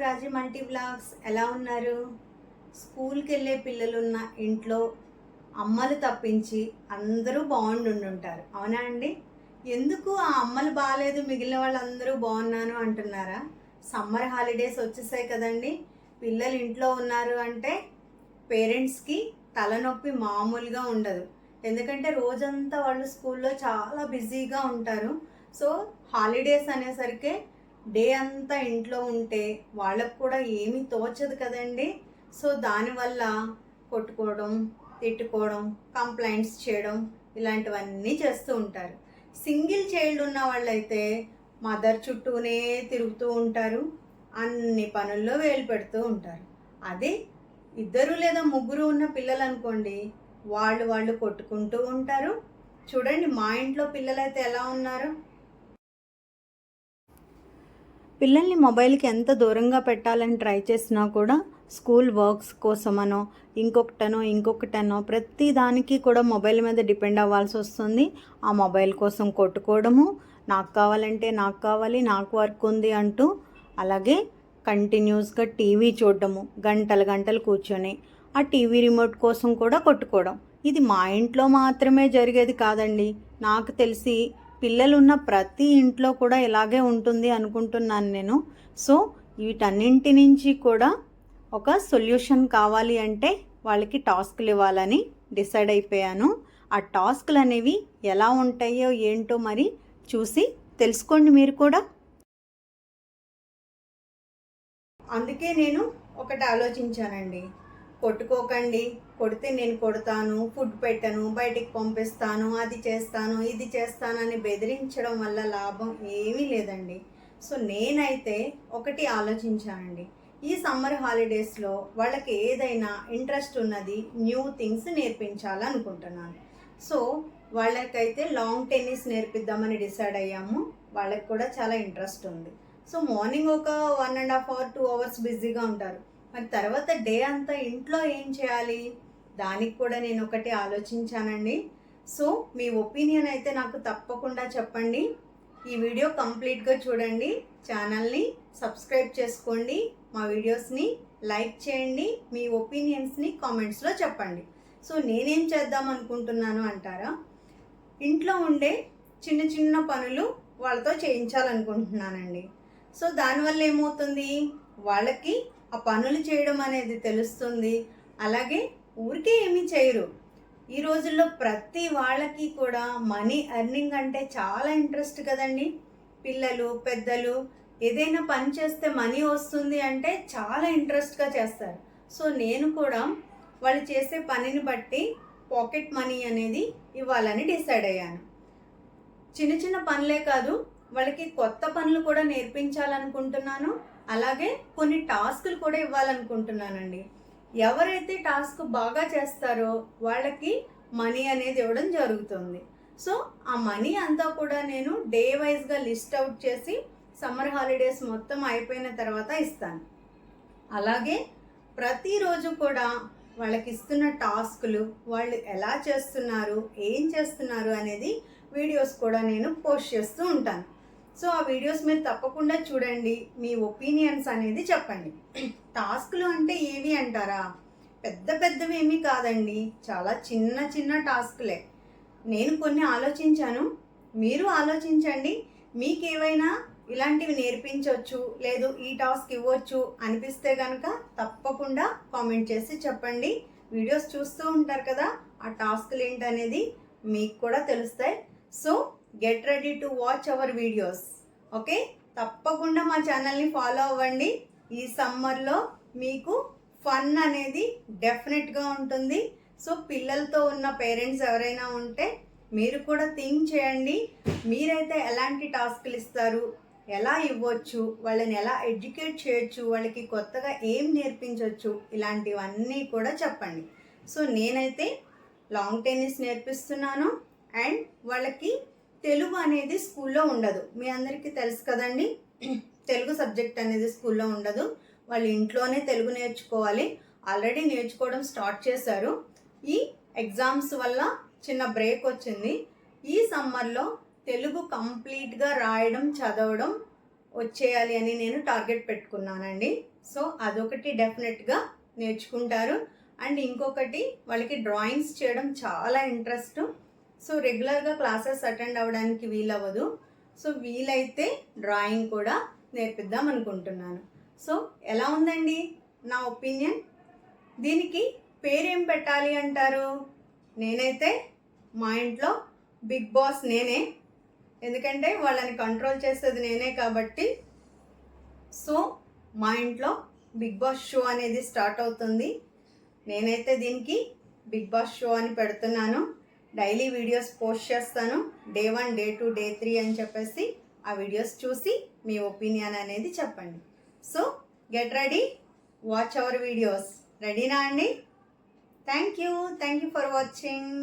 రాజీ multi blogs. ఎలా ఉన్నారు? స్కూల్కి వెళ్ళే పిల్లలున్న ఇంట్లో అమ్మలు తప్పించి అందరూ బాగుండుంటారు, అవునా అండి? ఎందుకు ఆ అమ్మలు బాగాలేదు, మిగిలిన వాళ్ళందరూ బాగున్నాను అంటున్నారా? సమ్మర్ హాలిడేస్ వచ్చేసాయి కదండి. పిల్లలు ఇంట్లో ఉన్నారు అంటే పేరెంట్స్కి తలనొప్పి మామూలుగా ఉండదు. ఎందుకంటే రోజంతా వాళ్ళు స్కూల్లో చాలా బిజీగా ఉంటారు. సో హాలిడేస్ అనేసరికి డే అంతా ఇంట్లో ఉంటే వాళ్ళకు కూడా ఏమీ తోచదు కదండి. సో దానివల్ల కొట్టుకోవడం, తిట్టుకోవడం, కంప్లైంట్స్ చేయడం ఇలాంటివన్నీ చేస్తూ ఉంటారు. సింగిల్ చైల్డ్ ఉన్న వాళ్ళైతే మదర్ చుట్టూనే తిరుగుతూ ఉంటారు, అన్ని పనుల్లో వేలు పెడుతూ ఉంటారు. అదే ఇద్దరు లేదా ముగ్గురు ఉన్న పిల్లలు అనుకోండి, వాళ్ళు కొట్టుకుంటూ ఉంటారు. చూడండి, మా ఇంట్లో పిల్లలైతే ఎలా ఉన్నారు. పిల్లల్ని మొబైల్కి ఎంత దూరంగా పెట్టాలని ట్రై చేసినా కూడా స్కూల్ వర్క్స్ కోసమనో ఇంకొకటనో ప్రతి దానికి కూడా మొబైల్ మీద డిపెండ్ అవ్వాల్సి వస్తుంది. ఆ మొబైల్ కోసం కొట్టుకోవడము, నాకు కావాలంటే నాకు కావాలి, నాకు వర్క్ ఉంది అంటూ, అలాగే కంటిన్యూస్గా టీవీ చూడడము, గంటలు కూర్చొని ఆ టీవీ రిమోట్ కోసం కూడా కొట్టుకోవడం. ఇది మా ఇంట్లో మాత్రమే జరిగేది కాదండి. నాకు తెలిసి పిల్లలున్న ప్రతి ఇంట్లో కూడా ఇలాగే ఉంటుంది అనుకుంటున్నాను నేను. సో వీటన్నింటి నుంచి కూడా ఒక సొల్యూషన్ కావాలి అంటే వాళ్ళకి టాస్క్లు ఇవ్వాలని డిసైడ్ అయిపోయాను. ఆ టాస్క్లు అనేవి ఎలా ఉంటాయో ఏంటో మరి చూసి తెలుసుకోండి మీరు కూడా. అందుకే నేను ఒకటి ఆలోచించానండి. కొట్టుకోకండి, కొడితే నేను కొడతాను, ఫుడ్ పెట్టను, బయటికి పంపిస్తాను, అది చేస్తాను ఇది చేస్తాను అని బెదిరించడం వల్ల లాభం ఏమీ లేదండి. సో నేనైతే ఒకటి ఆలోచించానండి. ఈ సమ్మర్ హాలిడేస్లో వాళ్ళకి ఏదైనా ఇంట్రెస్ట్ ఉన్నది, న్యూ థింగ్స్ నేర్పించాలనుకుంటున్నాను. సో వాళ్ళకైతే లాంగ్ టెన్నిస్ నేర్పిద్దామని డిసైడ్ అయ్యాము. వాళ్ళకి కూడా చాలా ఇంట్రెస్ట్ ఉంది. సో మార్నింగ్ ఒక 1.5 hours 2 hours బిజీగా ఉంటారు. మరి తర్వాత డే అంతా ఇంట్లో ఏం చేయాలి, దానికి కూడా నేను ఒకటి ఆలోచించానండి. సో మీ ఒపీనియన్ అయితే నాకు తప్పకుండా చెప్పండి. ఈ వీడియో కంప్లీట్గా చూడండి, ఛానల్ని సబ్స్క్రైబ్ చేసుకోండి, మా వీడియోస్ని లైక్ చేయండి, మీ ఒపీనియన్స్ని కామెంట్స్లో చెప్పండి. సో నేనేం చేద్దాం అనుకుంటున్నాను అంటారా? ఇంట్లో ఉండే చిన్న చిన్న పనులు వాళ్ళతో చేయించాలనుకుంటున్నానండి. సో దానివల్ల ఏమవుతుంది, వాళ్ళకి ఆ పనులు చేయడం అనేది తెలుస్తుంది. అలాగే ఊరికే ఏమీ చేయరు. ఈ రోజుల్లో ప్రతి వాళ్ళకి కూడా మనీ ఎర్నింగ్ అంటే చాలా ఇంట్రెస్ట్ కదండి. పిల్లలు పెద్దలు ఏదైనా పని చేస్తే మనీ వస్తుంది అంటే చాలా ఇంట్రెస్ట్గా చేస్తారు. సో నేను కూడా వాళ్ళు చేసే పనిని బట్టి పాకెట్ మనీ అనేది ఇవ్వాలని డిసైడ్ అయ్యాను. చిన్న చిన్న పనులే కాదు, వాళ్ళకి కొత్త పనులు కూడా నేర్పించాలనుకుంటున్నాను. అలాగే కొన్ని టాస్కులు కూడా ఇవ్వాలనుకుంటున్నానండి. ఎవరైతే టాస్క్ బాగా చేస్తారో వాళ్ళకి మనీ అనేది ఇవ్వడం జరుగుతుంది. సో ఆ మనీ అంతా కూడా నేను డే వైజ్గా లిస్ట్ అవుట్ చేసి సమ్మర్ హాలిడేస్ మొత్తం అయిపోయిన తర్వాత ఇస్తాను. అలాగే ప్రతిరోజు కూడా వాళ్ళకి ఇస్తున్న టాస్కులు, వాళ్ళు ఎలా చేస్తున్నారు, ఏం చేస్తున్నారు అనేది వీడియోస్ కూడా నేను పోస్ట్ చేస్తూ ఉంటాను. సో ఆ వీడియోస్ మీరు తప్పకుండా చూడండి, మీ ఒపీనియన్స్ అనేది చెప్పండి. టాస్క్లు అంటే ఏవి అంటారా? పెద్దవి ఏమీ కాదండి, చాలా చిన్న చిన్న టాస్క్లే. నేను కొన్ని ఆలోచించాను, మీరు ఆలోచించండి. మీకు ఏవైనా ఇలాంటివి నేర్పించవచ్చు, లేదు ఈ టాస్క్ ఇవ్వచ్చు అనిపిస్తే కనుక తప్పకుండా కామెంట్ చేసి చెప్పండి. వీడియోస్ చూస్తూ ఉంటారు కదా, ఆ టాస్క్లు ఏంటనేది మీకు కూడా తెలుస్తాయి. So get ready to watch our videos. Okay, తప్పకుండా మా ఛానల్ని ఫాలో అవ్వండి. ఈ సమ్మర్లో మీకు ఫన్ అనేది డెఫినెట్గా ఉంటుంది. సో పిల్లలతో ఉన్న పేరెంట్స్ ఎవరైనా ఉంటే మీరు కూడా థింక్ చేయండి, మీరైతే ఎలాంటి టాస్క్లు ఇస్తారు, ఎలా ఇవ్వచ్చు, వాళ్ళని ఎలా ఎడ్యుకేట్ చేయొచ్చు, వాళ్ళకి కొత్తగా ఏం నేర్పించవచ్చు, ఇలాంటివన్నీ కూడా చెప్పండి. సో నేనైతే లాంగ్ టెన్నిస్ నేర్పిస్తున్నాను. అండ్ వాళ్ళకి తెలుగు అనేది స్కూల్లో ఉండదు, మీ అందరికీ తెలుసు కదండి. తెలుగు సబ్జెక్ట్ అనేది స్కూల్లో ఉండదు, వాళ్ళు ఇంట్లోనే తెలుగు నేర్చుకోవాలి. ఆల్రెడీ నేర్చుకోవడం స్టార్ట్ చేశారు. ఈ ఎగ్జామ్స్ వల్ల చిన్న బ్రేక్ వచ్చింది. ఈ సమ్మర్లో తెలుగు కంప్లీట్గా రాయడం చదవడం వచ్చేయాలి అని నేను టార్గెట్ పెట్టుకున్నానండి. సో అదొకటి డెఫినెట్గా నేర్చుకుంటారు. అండ్ ఇంకొకటి వాళ్ళకి డ్రాయింగ్స్ చేయడం చాలా ఇంట్రెస్ట్. సో రెగ్యులర్గా క్లాసెస్ అటెండ్ అవ్వడానికి వీలవ్వదు. సో వీలైతే డ్రాయింగ్ కూడా నేర్పిద్దాం అనుకుంటున్నాను. సో ఎలా ఉందండి నా ఒపీనియన్? దీనికి పేరేం పెట్టాలి అంటారు? నేనైతే మా ఇంట్లో బిగ్ బాస్ నేనే, ఎందుకంటే వాళ్ళని కంట్రోల్ చేసేది నేనే కాబట్టి. సో మా ఇంట్లో బిగ్ బాస్ షో అనేది స్టార్ట్ అవుతుంది. నేనైతే దీనికి బిగ్ బాస్ షో అని పెడుతున్నాను. డైలీ వీడియోస్ పోస్ట్ చేస్తాను, డే 1, డే 2, డే 3 అని చెప్పేసి. ఆ వీడియోస్ చూసి మీ ఒపీనియన్ అనేది చెప్పండి. So get ready, watch our videos. రెడీనా అండి? Thank you for watching.